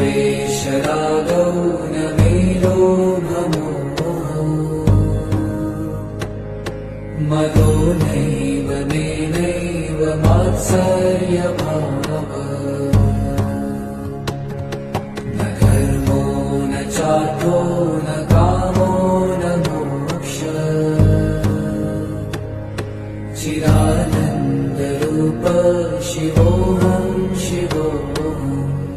द्वेषरागौ न मे लोभमोहौ मदो नैव मेनैव मात्सर्यभावः न धर्मो न चार्थो न कामो न मोक्षः चिदानन्दरूप शिवोऽहं शिवोऽहम्